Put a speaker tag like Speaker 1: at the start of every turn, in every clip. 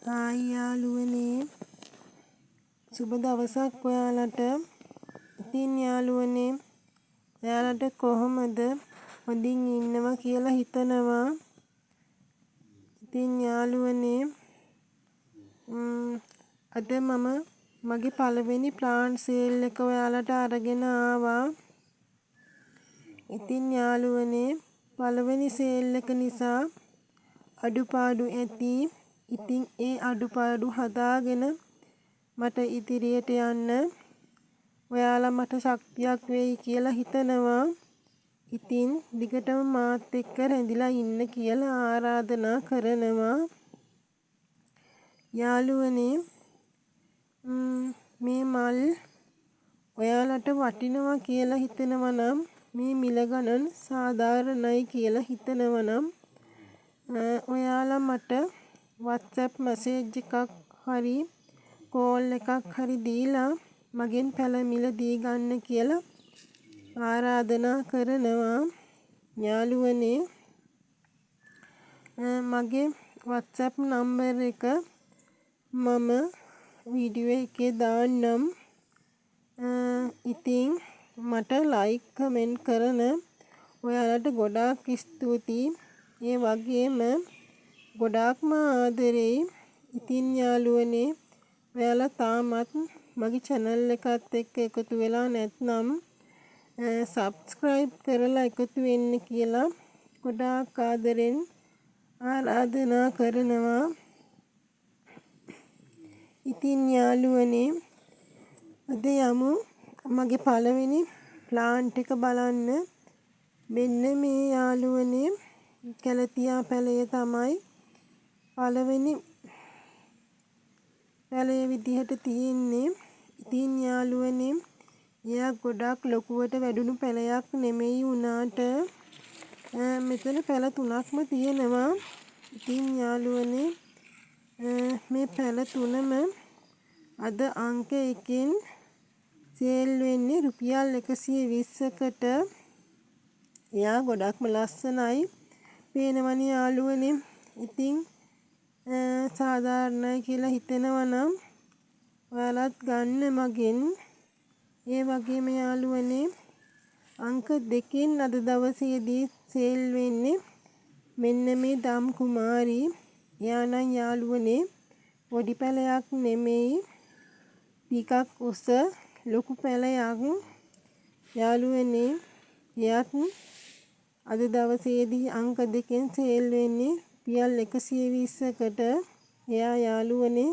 Speaker 1: Hi යාළුවනේ සුබ දවසක් ඔයාලට. ඉතින් යාළුවනේ ඔයාලට කොහොමද? හොඳින් ඉන්නවා කියලා හිතනවා. ඉතින් යාළුවනේ අද මම මගේ පළවෙනි ප්ලාන්ට් සේල් එක ඔයාලට අරගෙන ආවා. ඉතින් යාළුවනේ පළවෙනි සේල් එක නිසා අඩුපාඩු ඇති. ඉතින් ඒ අඩුපාඩු හදාගෙන මට ඉදිරියට යන්න ඔයාලා මට ශක්තියක් වෙයි කියලා හිතනවා. ඉතින් දිගටම මාත් එක්ක රැඳිලා ඉන්න කියලා ආරාධනා කරනවා. යාළුවනේ මේ මල් ඔයාලට වටිනවා කියලා හිතනවා නම් මේ මිල ගණන් සාධාරණයි කියලා හිතනවා නම් ඔයාලා මට WhatsApp මැසේජ් එකක් හරි කෝල් එකක් හරි දීලා මගෙන් පැලමිල දී ගන්න කියලා ආරාධනා කරනවා. යාළුවනේ මගේ WhatsApp නම්බර් එක මම වීඩියෝ එකේ දාන්නම්. ඉතින් මට ලයික් කමෙන්ට් කරන ඔයාලට ගොඩාක් ස්තුතියි. ඒ වගේම ගොඩාක්ම ආදරෙයි. ඉතින් යාළුවනේ ඔයාලා තාමත් මගේ channel එකත් එක්ක එකතු වෙලා නැත්නම් subscribe කරලා එකතු වෙන්න කියලා ගොඩාක් ආදරෙන් ආරාධනා කරනවා. ඉතින් යාළුවනේ අද යමු මගේ පළවෙනි ප්ලාන්ට් එක බලන්න. මෙන්න මේ යාළුවනේ කැලතියා පැලය තමයි පළවෙනි පැලය විදිහට තියෙන්නේ. ඉතින් යාළුවනේ එයා ගොඩක් ලොකුවට වැඩුණු පැලයක් නෙමෙයි වුණාට මෙතන පැල 3ක්ම තියෙනවා. ඉතින් යාළුවනේ මේ පැල 3ම අද අංක 1කින් සේල් වෙන්නේ රුපියල් 120කට. එයා ගොඩක්ම ලස්සනයි. පේනවනේ යාළුවනේ. ඉතින් සාධාරණයි කියලා හිතෙනවා නම් ඔයාලත් ගන්න මගෙන්. ඒ වගේම යාළුවනේ අංක 2කින් අද දවසේදී සේල් වෙන්නේ මෙන්න මේ දම් කුමාරී. එයා නම් යාළුවනේ පොඩි පැලයක් නෙමෙයි ටිකක් උස ලොකු පැලයක්. යාළුවනේ එයත් අද දවසේදී අංක 2කින් සේල් වෙන්නේ රුපියල් 120කට. එයා යාළුවනේ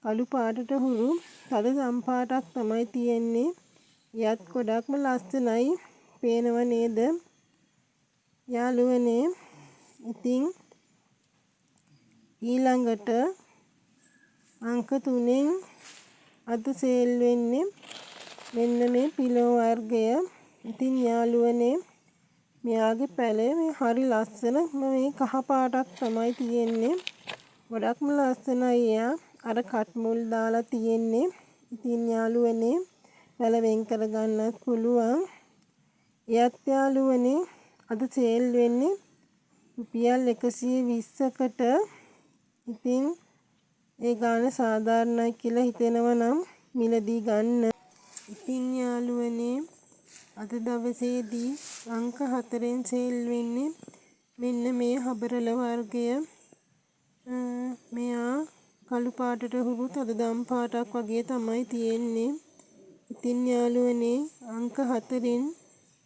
Speaker 1: කළු පාටට හුරු තද දම් පාටක් තමයි තියෙන්නේ. එයත් ගොඩක්ම ලස්සනයි. පේනව නේද යාළුවනේ? ඉතින් ඊළඟට අංක 3න් අද සේල් වෙන්නේ මෙන්න මේ පිලෝ වර්ගය. ඉතින් යාළුවනේ මෙයාගේ පැලේ මේ හරි ලස්සන මේ කහ පාටක් තමයි තියෙන්නේ. ගොඩක්ම ලස්සනයි එයා. අර කට් මුල් දාලා තියෙන්නේ. ඉතින් යාළුවනේ පැල වෙන් කරගන්නත් පුළුවන්. එයත් යාළුවනේ අද සේල් වෙන්නේ රුපියල් 120කට. ඉතින් ඒ ගාන සාධාරණයි කියලා හිතෙනවා නම් මිලදී ගන්න. ඉතින් යාළුවනේ අද දවසේදී අංක 4න් සේල් වෙන්නේ මෙන්න මේ හබරල වර්ගය. මෙයා කළු පාටට හුරු තද දම් පාටක් වගේ තමයි තියෙන්නේ. ඉතින් යාළුවනේ අංක 4න්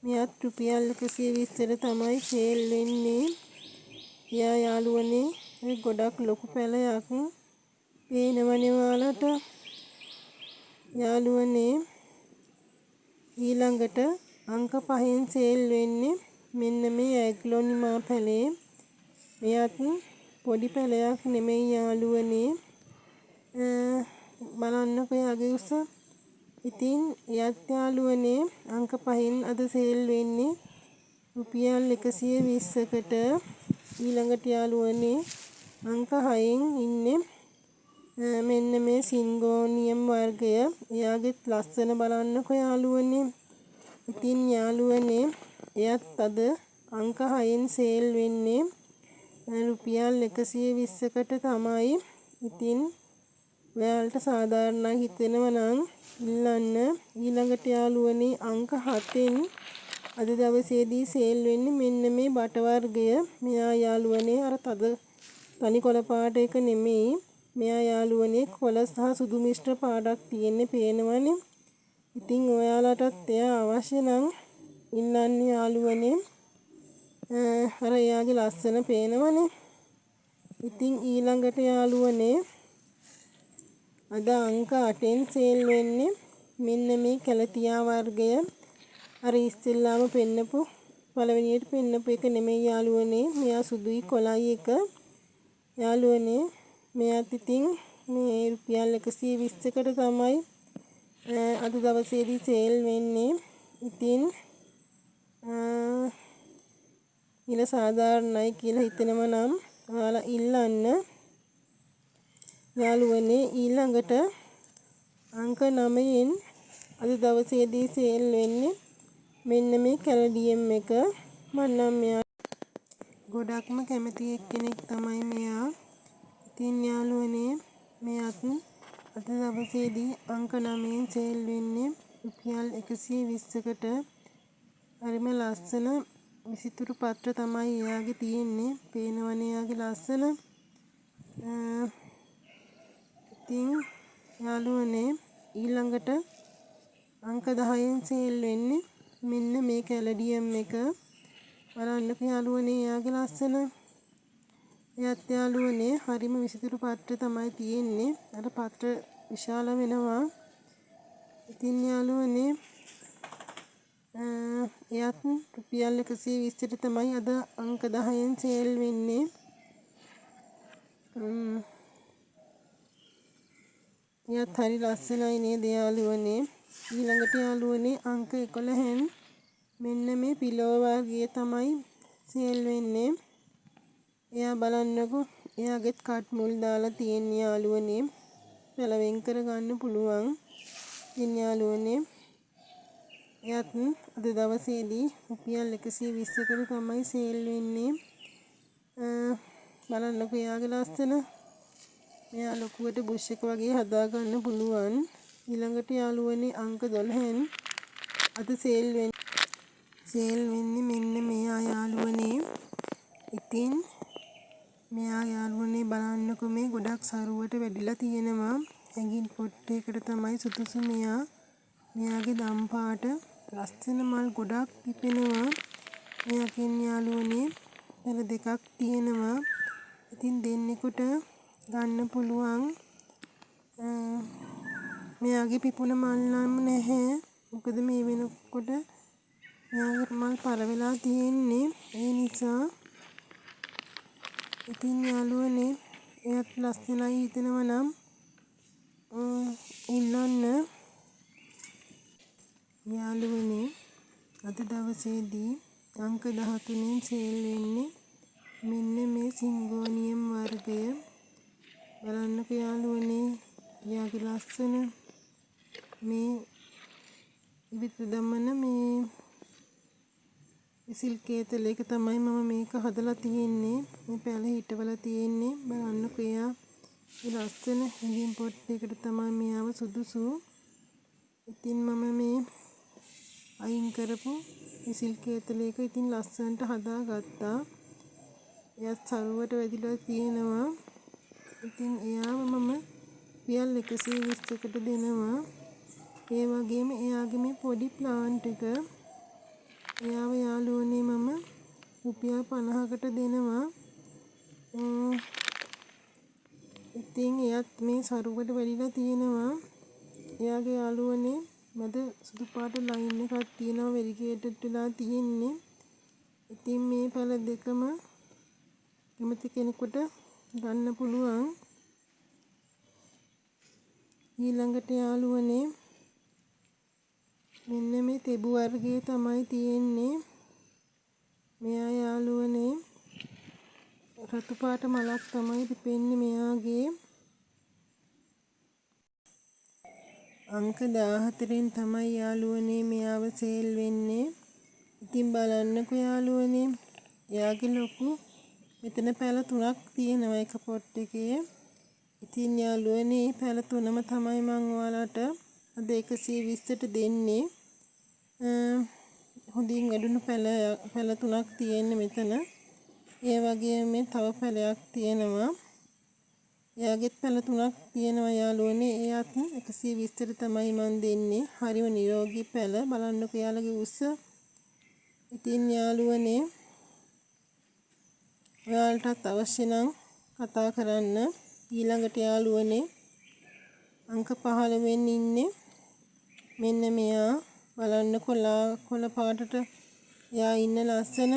Speaker 1: මෙයත් රුපියල් 120ට තමයි සේල් වෙන්නේ. එයා යාළුවනේ ගොඩක් ලොකු පැලයක්. පේනවනේ ඔයාලට යාළුවනේ. ඊළඟට අංක 5න් සේල් වෙන්නේ මෙන්න මේ ඇග්ලොනිමා පැලේ. මෙයත් පොඩි පැලයක් නෙමෙයි යාළුවනේ. බලන්නකො එයාගේ උස. ඉතින් එයත් යාළුවනේ අංක 5න් අද සේල් වෙන්නේ රුපියල් 120කට. ඊළඟට යාළුවනේ අංක 6න් ඉන්නේ මෙන්න මේ සින්ගෝනියම් වර්ගය. එයාගේ ලස්සන බලන්නකො යාළුවනේ. ඉතින් යාළුවනේ එයත් අද අංක 6න් සේල් වෙන්නේ රුපියල් 120කට තමයි. ඉතින් ඔයාලට සාධාරණයි හිතෙනවා නම් ඉල්ලන්න. ඊළඟට යාළුවනේ අංක 7න් අද දවසේදී සේල් වෙන්නේ මෙන්න මේ බට වර්ගය. මෙයා යාළුවනේ අර තනි කොළ පාට එක නෙමෙයි. මෙයා යාළුවනේ කොළ සහ සුදු මිශ්‍ර පාටක් තියෙන්නේ පේනවනේ. ඉතින් ඔයාලටත් එයා අවශ්‍ය නම් ඉල්ලන්න යාළුවනේ. අර එයාගේ ලස්සන පේනවනේ. ඉතින් ඊළඟට යාළුවනේ අද අංක 8න් සේල් වෙන්නේ මෙන්න මේ කැලතියා වර්ගය. අර ඉස්සෙල්ලාම පෙන්නපු පළවෙනියට පෙන්නපු එක නෙමෙයි යාළුවනේ. මෙයා සුදුයි කොළයි එක. යාළුවනේ මෙයාත් ඉතින් මේ රුපියල් 120කට තමයි අද දවසේදී සේල් වෙන්නේ. ඉතින් මිල සාධාරණයි කියලා හිතෙනවා නම් ඔයාලා ඉල්ලන්න. යාළුවනේ ඊළඟට අංක 9න් අද දවසේදී සේල් වෙන්නේ මෙන්න මේ කැලඩියම් එක. මම නම් මෙයා ගොඩක්ම කැමති එක්කෙනෙක් තමයි මෙයා. ඉතින් යාළුවනේ මෙයාත් අද දවසේදී අංක 9න් සේල් වෙන්නේ රුපියල් 120කට. හරිම ලස්සන විසිතුරු පත්‍ර තමයි එයාගේ තියෙන්නේ. පේනවනේ එයාගේ ලස්සන. ඉතින් යාළුවනේ ඊළඟට අංක 10න් සේල් වෙන්නේ මෙන්න මේ කැලඩියම් එක. බලන්නකෝ යාළුවනේ එයාගේ ලස්සන. එයාත් යාළුවනේ හරිම විසිතුරු පත්‍ර තමයි තියෙන්නේ. අර පත්‍ර විශාල වෙනවා. ඉතින් යාළුවනේ එයාත් රුපියල් 120ට තමයි අද අංක 10න් සේල් වෙන්නේ. එයාත් හරි ලස්සනයි නේද යාළුවනේ. ඊළඟට යාළුවනේ අංක 11න් මෙන්න මේ පිලෝ වර්ගය තමයි සේල් වෙන්නේ. එයා බලන්නකෝ එයාගෙත් කට් මුල් දාලා තියෙන යාළුවනේ. පළවෙන් කරගන්න පුළුවන්. ඉතින් යාළුවනේ එයාත් අද දවසේදී රුපියල් 120කට තමයි සේල් වෙන්නේ. බලන්නකෝ එයාගේ ලස්සන. මෙයා ලොකුවට බුෂ් එක වගේ හදා ගන්න පුළුවන්. ඊළඟට යාළුවනේ අංක 12න් අද සේල් වෙන්නේ මෙන්න මෙයා යාළුවනේ. ඉතින් මෙයා යාළුවනේ බලන්නකෝ මේ ගොඩක් සරුවට වැඩිලා තියෙනවා. ඇඟින් පොට්ටේකට තමයි සුදුසු මෙයා. මෙයාගේ දම් පාට ලස්සන මල් ගොඩක් පිපෙනවා. මෙයාගෙන් යාළුවනේ පැල දෙකක් තියෙනවා. ඉතින් දෙන්නෙකුට ගන්න පුළුවන්. මෙයාගේ පිපුණ මල් නම් නැහැ. මොකද මේ වෙනකොට මෙයාගේ මල් පර වෙලා තියෙන්නේ. ඒ නිසා ඉතින් යාළුවනේ එයාත් ලස්සනයි හිතෙනවා නම් ඉල්ලන්න. යාළුවනේ අද දවසේදී අංක 13න් සේල් වෙන්නේ මෙන්න මේ සිංගෝනියම් වර්ගය. බලන්නකෝ යාළුවනේ එයාගේ ලස්සන මේ ඉවිත් දමන මේ සිල් කේතලයක තමයි මම මේක හදලා තියෙන්නේ. මේ පැල හිටවල තියෙන්නේ. බලන්නකෝ එයා ලස්සන හැඟින් පොට්ටේකට තමයි මෙයාව සුදුසු. ඉතින් මම මේ අයින් කරපු සිල් කේතලයක ඉතින් ලස්සනට හදාගත්තා. එයාත් සරුවට වැදිලා තියෙනවා. ඉතින් එයාව මම රුපියල් 120කට දෙනවා. ඒ වගේම එයාගේ මේ පොඩි ප්ලාන්ට් එක එයාව යාළුවනේ මම රුපියල් 50කට දෙනවා. ඉතින් එයාත් මේ සරුවට වැදිලා තියෙනවා. එයාගේ යාළුවනේ මැද සුදු පාට ලයින් එකක් තියෙනවා වෙරිගේටඩ් වෙලා තියෙන්නේ. ඉතින් මේ පැල දෙකම කැමති කෙනෙකුට ගන්න පුළුවන්. ඊළඟට යාළුවනේ මෙන්න මේ තෙබු වර්ගයේ තමයි තියෙන්නේ. මෙයා යාළුවනේ රතු පාට මලක් තමයි පිපෙන්නේ මෙයාගේ. අංක 14න් තමයි යාළුවනේ මෙයාව සේල් වෙන්නේ. ඉතින් බලන්නකෝ යාළුවනේ එයාගේ ලොකු මෙතන පැල 3ක් තියෙනවා එක පොට් එකේ. ඉතින් යාළුවනේ පැල තුනම තමයි මම ඔයාලට අද 120ට දෙන්නේ. හොඳින් වැඩුණු පැල තුනක් තියෙන්නේ මෙතන. ඒ වගේම මේ තව පැලයක් තියෙනවා. එයාගෙත් පැල තුනක් තියෙනවා යාළුවනේ. එයාත් 120ට තමයි මම දෙන්නේ. හරිම නිරෝගී පැල. බලන්නකෝ යාළුවගේ උස. ඉතින් යාළුවනේ ඔයාලටත් අවශ්‍ය නම් කතා කරන්න. ඊළඟට යාළුවනේ අංක 15 ඉන්නේ මෙන්න මෙයා. බලන්නකෝ කොළ පාටට එයා ඉන්න ලස්සන.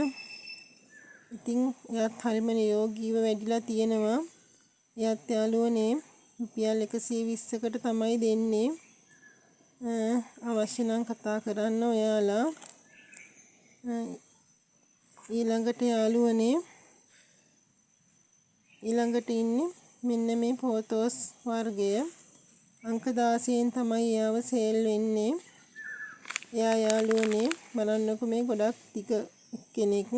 Speaker 1: ඉතින් එයාත් හරිම නිරෝගීව වැඩිලා තියෙනවා. එයාත් යාළුවනේ රුපියල් 120කට තමයි දෙන්නේ. අවශ්‍ය නම් කතා කරන්න ඔයාලා. ඊළඟට යාළුවනේ ඊළඟට ඉන්නේ මෙන්න මේ පෝතෝස් වර්ගය. අංක 16න් තමයි එයාව සේල් වෙන්නේ. එයා යාළුවනේ බලන්නකෝ මේ ගොඩක් ටික කෙනෙක්.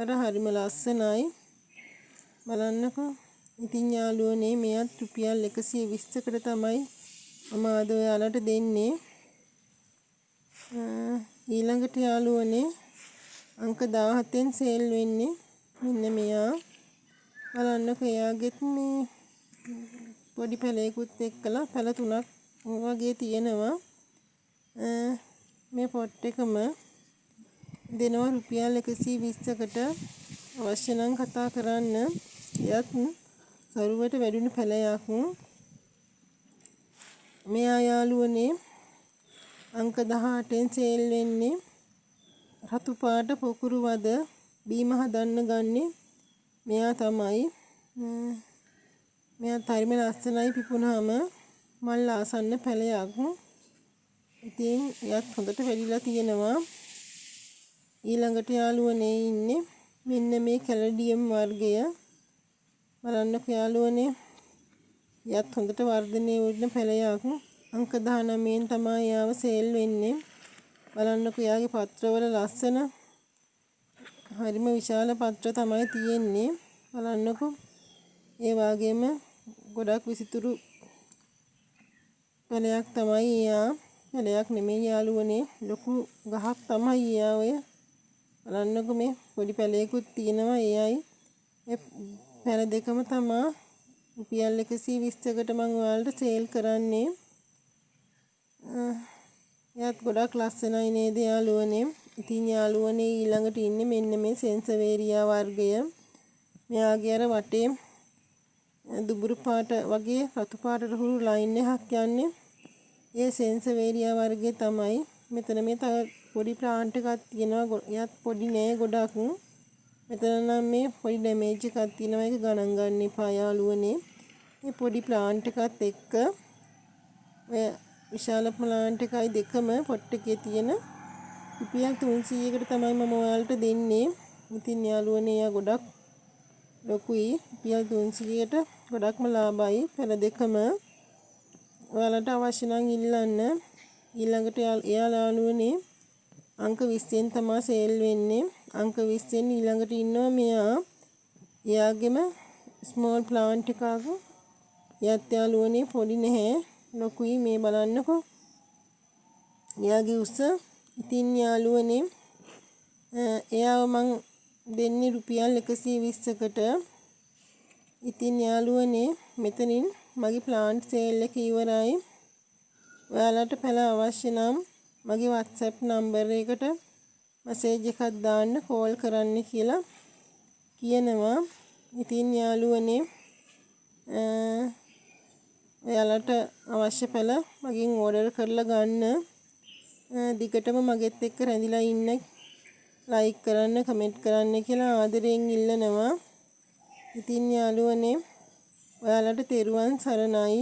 Speaker 1: අර හරිම ලස්සනයි. බලන්නකෝ. ඉතින් යාළුවනේ මෙයත් රුපියල් 120කට තමයි මම අද ඔයාලට දෙන්නේ. ඊළඟට යාළුවනේ අංක 17න් සේල් වෙන්නේ මෙන්න මෙයා. බලන්නකෝ එයාගෙත් මේ පොඩි පැලයකුත් එක්කලා පැල තුනක් වගේ තියෙනවා. මේ පොට් එකම දෙනවා රුපියල් 120කට. අවශ්‍ය නම් කතා කරන්න. එයත් සරුවට වැඩුණු පැලයක්. මෙයා යාළුවනේ අංක 18න් සේල් වෙන්නේ. රතු පාට පොකුරු වද බීම හදන්න ගන්නේ මෙයා තමයි. මෙයා හරිම ලස්සනයි පිපුණාම මල් ආසන්න පැලයක්. ඉතින් එයත් හොඳට වැඩිලා තියෙනවා. ඊළඟට යාළුවනේ ඉන්නේ මෙන්න මේ කැලඩියම් වර්ගය. බලන්නකෝ යාළුවනේ එයත් හොඳට වර්ධනය වෙන පැලයක්. අංක 19න් තමයි යාව සේල් වෙන්නේ. බලන්නකෝ එයාගේ පත්‍රවල ලස්සන හරිම විශාල පත්‍ර තමයි තියෙන්නේ. බලන්නකෝ ඒ වගේම ගොඩක් විසිතුරු පැලයක් තමයි එයා. පැලයක් නෙමෙයි යාළුවනේ ලොකු ගහක් තමයි එයා ඔය. බලන්නකෝ මේ පොඩි පැලයකුත් තියෙනවා එයයි. ඒ පැල දෙකම තමයි රුපියල් 120කට මම ඔයාලට සේල් කරන්නේ. එයාත් ගොඩක් ලස්සනයි නේද යාළුවනේ. ඉතින් යාළුවනේ ඊළඟට ඉන්නේ මෙන්න මේ සෙන්සවේරියා වර්ගය. මෙයාගේ අර වටේ දුඹුරු පාට වගේ රතු පාටට හුරු ලයින් එකක් යන්නේ. ඒ සෙන්සවේරියා වර්ගය තමයි. මෙතන මේ තව පොඩි ප්ලාන්ට් එකක් තියෙනවා. එයාත් පොඩි නෑ ගොඩක්. මෙතන නම් මේ පොඩි ඩැමේජ් එකක් තියෙනවා. ඒක ගණන් ගන්න එපා යාළුවනේ. මේ පොඩි ප්ලාන්ට් එකත් එක්ක ඔය විශාල ප්ලාන්ට් එකයි දෙකම පොට් එකේ තියෙන රුපියල් 300කට තමයි මම ඔයාලට දෙන්නේ. ඉතින් යාළුවනේ එයා ගොඩක් ලොකුයි. රුපියල් 300ට ගොඩක්ම ලාභයි පැල දෙකම. ඔයාලට අවශ්‍ය නම් ඉල්ලන්න. ඊළඟට යාළුවනේ අංක 20න් තමයි සේල් වෙන්නේ. අංක 20න් ඊළඟට ඉන්නවා මෙයා. එයාගෙම ස්මෝල් ප්ලාන්ට් එකක්. එයාත් යාළුවනේ පොඩි නැහැ. ලොකුයි මේ බලන්නකෝ. එයාගේ උස. ඉතින් යාළුවනේ එයාව මං දෙන්නේ රුපියල් 120කට. ඉතින් යාළුවනේ මෙතනින් මගේ ප්ලාන්ට් සේල් එක ඉවරයි. ඔයාලට පැල අවශ්‍ය නම් මගේ WhatsApp නම්බර් එකට මැසේජ් එකක් දාන්න කෝල් කරන්න කියලා කියනවා. ඉතින් යාළුවනේ ඔයාලට අවශ්‍ය පැල මගෙන් ඕඩර් කරලා ගන්න. දිගටම මගෙත් එක්ක රැඳිලා ඉන්න. ලයික් කරන්න කමෙන්ට් කරන්න කියලා ආදරයෙන් ඉල්ලනවා. ඉතින් යාළුවනේ ඔයාලට තෙරුවන් සරණයි.